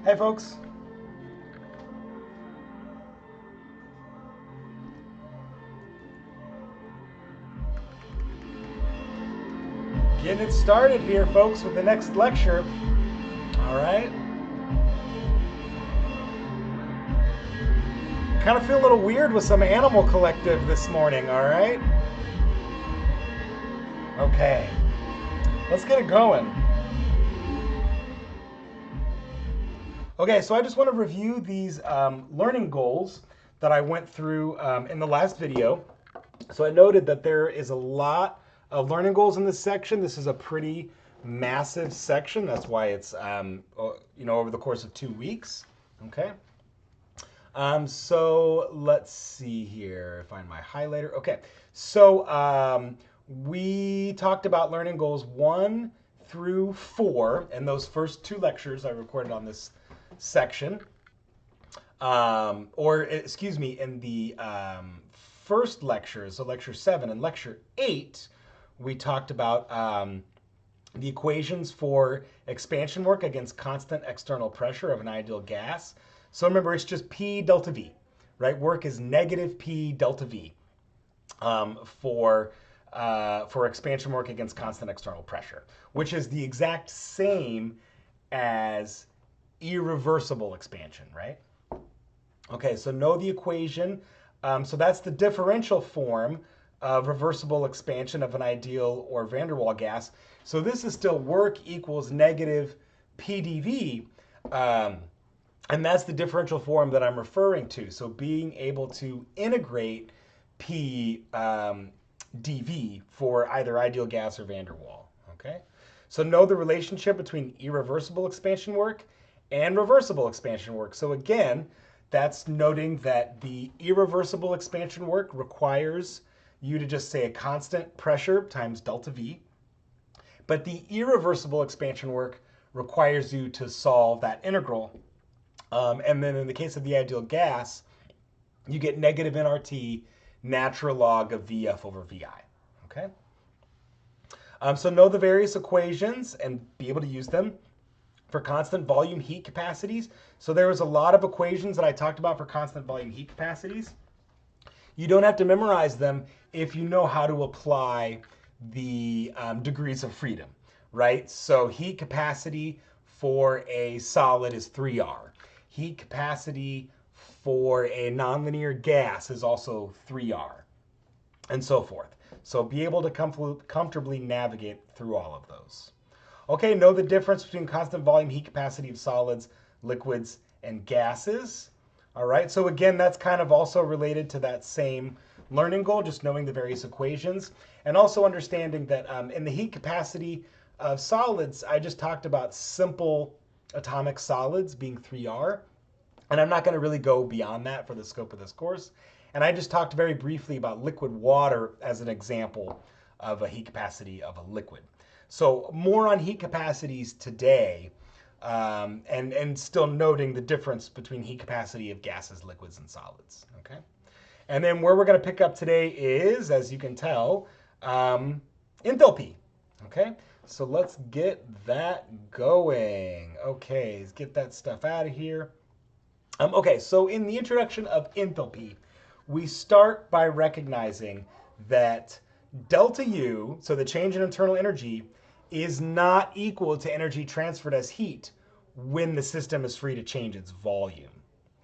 Hey folks. Getting it started here, folks, with the next lecture. All right. Kind of feel a little weird with some animal collective this morning, all right? Okay. Let's get it going. Okay, so I just want to review these learning goals that I went through in the last video. So I noted that there is a lot of learning goals in this section. This is a pretty massive section. That's why it's over the course of 2 weeks. Okay. So let's see here. Find my highlighter. Okay. So we talked about learning goals 1 through 4 in those first 2 lectures I recorded on this section. In the first lecture, so lecture 7 and lecture 8, we talked about the equations for expansion work against constant external pressure of an ideal gas. So remember, it's just P delta V, right? Work is negative P delta V for expansion work against constant external pressure, which is the exact same as irreversible expansion, right? Okay, so know the equation. So that's the differential form of reversible expansion of an ideal or van der Waals gas. So this is still work equals negative PdV, and that's the differential form that I'm referring to. So being able to integrate P dV for either ideal gas or van der Waals. Okay, so know the relationship between irreversible expansion work and reversible expansion work. So again, that's noting that the irreversible expansion work requires you to just say a constant pressure times delta V. But the irreversible expansion work requires you to solve that integral. And then in the case of the ideal gas, you get negative nRT natural log of VF over VI. Okay? So know the various equations and be able to use them for constant volume heat capacities. So there was a lot of equations that I talked about for constant volume heat capacities. You don't have to memorize them if you know how to apply the degrees of freedom, right? So heat capacity for a solid is 3R. Heat capacity for a nonlinear gas is also 3R, and so forth. So be able to comfortably navigate through all of those. Okay, know the difference between constant volume heat capacity of solids, liquids, and gases. All right, so again, that's kind of also related to that same learning goal, just knowing the various equations, and also understanding that in the heat capacity of solids, I just talked about simple atomic solids being 3R, and I'm not going to really go beyond that for the scope of this course. And I just talked very briefly about liquid water as an example of a heat capacity of a liquid. So more on heat capacities today, and still noting the difference between heat capacity of gases, liquids, and solids. Okay, and then where we're going to pick up today is, as you can tell, enthalpy. Okay, so let's get that going. Okay, let's get that stuff out of here. Okay, so in the introduction of enthalpy, we start by recognizing that delta U, so the change in internal energy, is not equal to energy transferred as heat when the system is free to change its volume.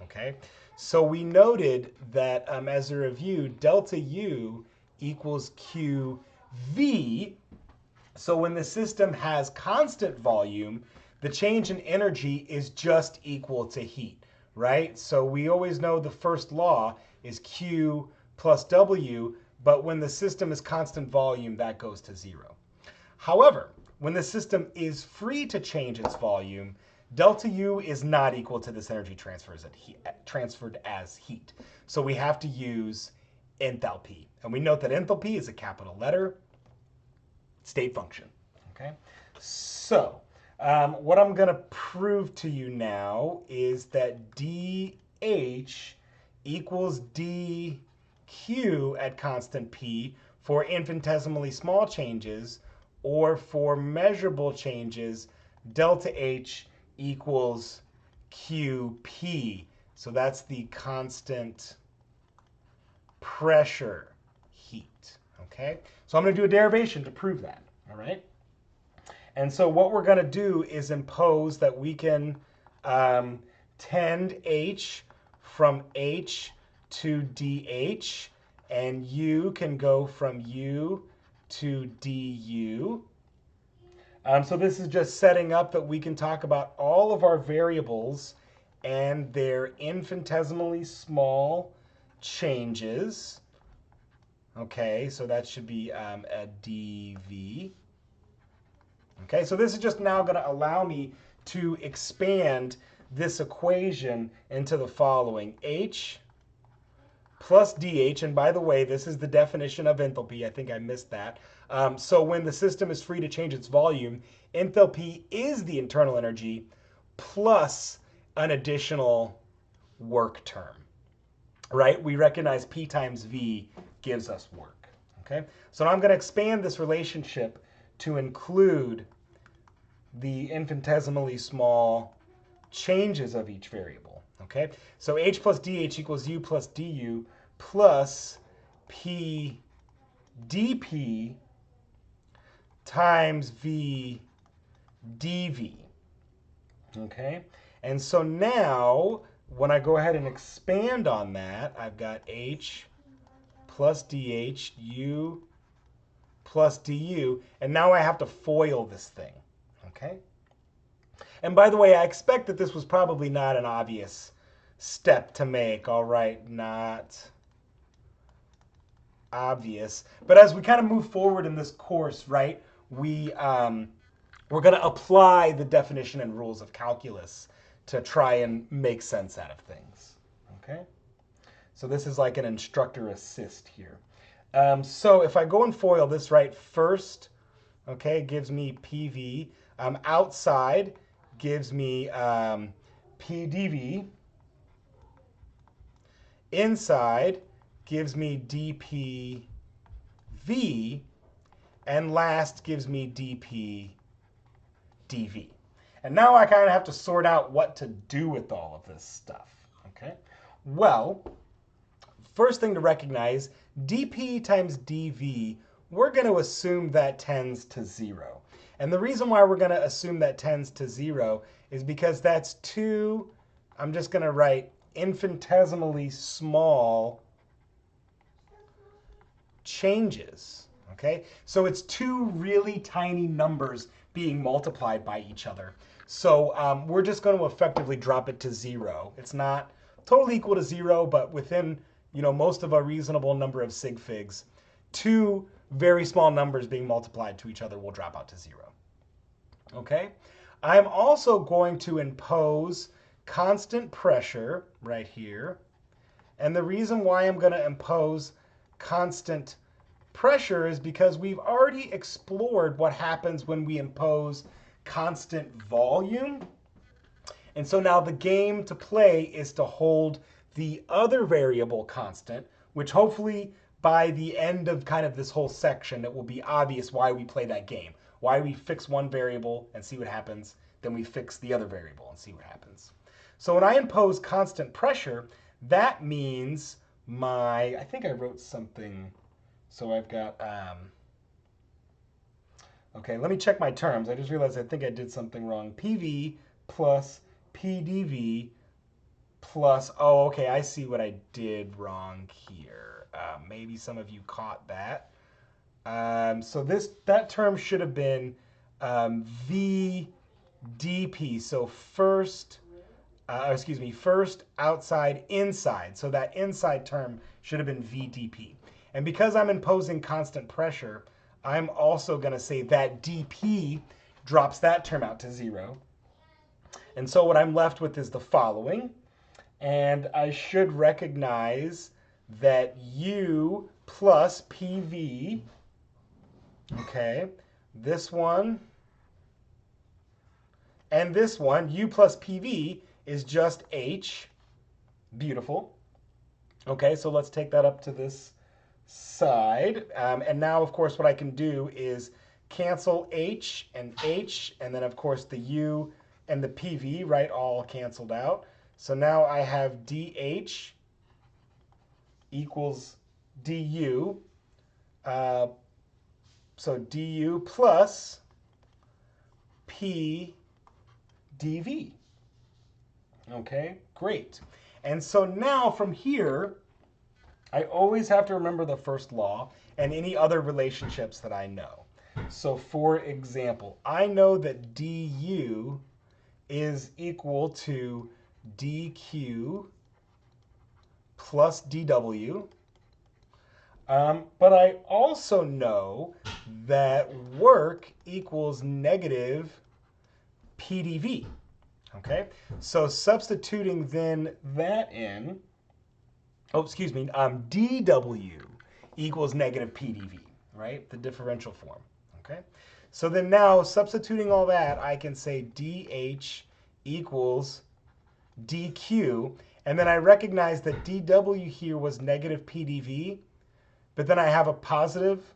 Okay, so we noted that as a review, delta U equals QV. So when the system has constant volume, the change in energy is just equal to heat, right? So we always know the first law is Q plus W, but when the system is constant volume, that goes to 0. However, when the system is free to change its volume, delta U is not equal to this energy transferred as heat. So we have to use enthalpy. And we note that enthalpy is a capital letter state function. Okay, so what I'm going to prove to you now is that dH equals dQ at constant P for infinitesimally small changes, or for measurable changes, delta H equals QP. So that's the constant pressure heat. Okay? So I'm going to do a derivation to prove that. All right? And so what we're going to do is impose that we can tend H from H to DH, and U can go from U to DU. So this is just setting up that we can talk about all of our variables and their infinitesimally small changes. Okay, so that should be a dV. Okay, so this is just now going to allow me to expand this equation into the following. H plus dH, and by the way, this is the definition of enthalpy. I think I missed that. So when the system is free to change its volume, enthalpy is the internal energy plus an additional work term, right? We recognize P times V gives us work, okay? So now I'm going to expand this relationship to include the infinitesimally small changes of each variable, okay? So H plus dH equals U plus du plus P dP times V dV, okay? And so now, when I go ahead and expand on that, I've got H plus dH, U plus du, and now I have to FOIL this thing, okay? And by the way, I expect that this was probably not an obvious step to make, all right, not obvious. But as we kind of move forward in this course, right, we're going to apply the definition and rules of calculus to try and make sense out of things, okay? So this is like an instructor assist here. So if I go and FOIL this, right, first, okay, gives me PV. Outside gives me PdV. Inside gives me dPV. And last gives me dPdV. And now I kind of have to sort out what to do with all of this stuff, okay? Well, first thing to recognize, dP times dV, we're going to assume that tends to 0. And the reason why we're going to assume that tends to 0 is because that's two, I'm just going to write infinitesimally small changes, okay? So it's two really tiny numbers being multiplied by each other. So we're just going to effectively drop it to 0. It's not totally equal to 0, but within, you know, most of a reasonable number of sig figs, two very small numbers being multiplied to each other will drop out to 0. Okay? I'm also going to impose constant pressure right here. And the reason why I'm going to impose constant pressure is because we've already explored what happens when we impose constant volume. And so now the game to play is to hold the other variable constant, which hopefully by the end of kind of this whole section, it will be obvious why we play that game. Why we fix one variable and see what happens, then we fix the other variable and see what happens. So when I impose constant pressure, that means I think I wrote something, so I've got, okay, let me check my terms. I just realized I think I did something wrong. PV plus PdV plus, oh, okay, I see what I did wrong here. Maybe some of you caught that. So that term should have been VdP. So first outside, inside. So that inside term should have been VdP. And because I'm imposing constant pressure, I'm also going to say that dP drops that term out to 0. And so what I'm left with is the following. And I should recognize that U plus PV, okay, this one and this one, U plus PV is just H. Beautiful. Okay, so let's take that up to this side. And now, of course, what I can do is cancel H, and then, of course, the U and the PV, right, all canceled out. So now I have dH equals du. So du plus P dV. Okay, great. And so now from here, I always have to remember the first law and any other relationships that I know. So for example, I know that du is equal to dq plus dw. But I also know that work equals negative pdv. Okay, so substituting then that in, dw equals negative pdv, right? The differential form, okay? So then now substituting all that, I can say dh equals dq, and then I recognize that dw here was negative pdv, but then I have a positive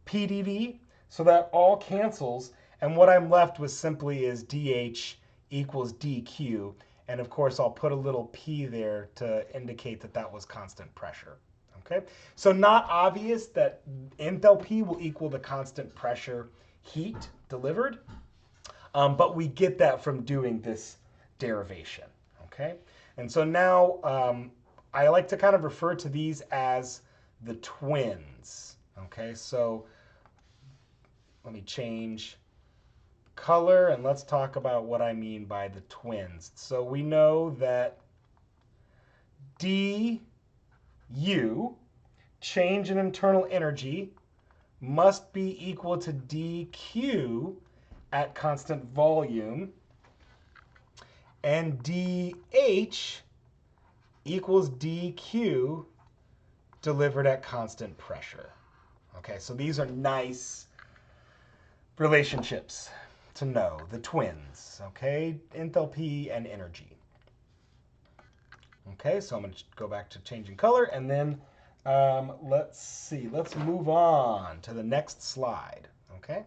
pdv, so that all cancels, and what I'm left with simply is dh equals dq, and of course I'll put a little p there to indicate that that was constant pressure. Okay, so not obvious that enthalpy will equal the constant pressure heat delivered, but we get that from doing this derivation. Okay, and so now I like to kind of refer to these as the twins. Okay, so let me change color and let's talk about what I mean by the twins. So we know that du, change in internal energy, must be equal to dq at constant volume, and dh equals dq delivered at constant pressure. Okay, so these are nice relationships to know, the twins, okay? Enthalpy and energy. Okay, so I'm going to go back to changing color, and then let's see, let's move on to the next slide, okay?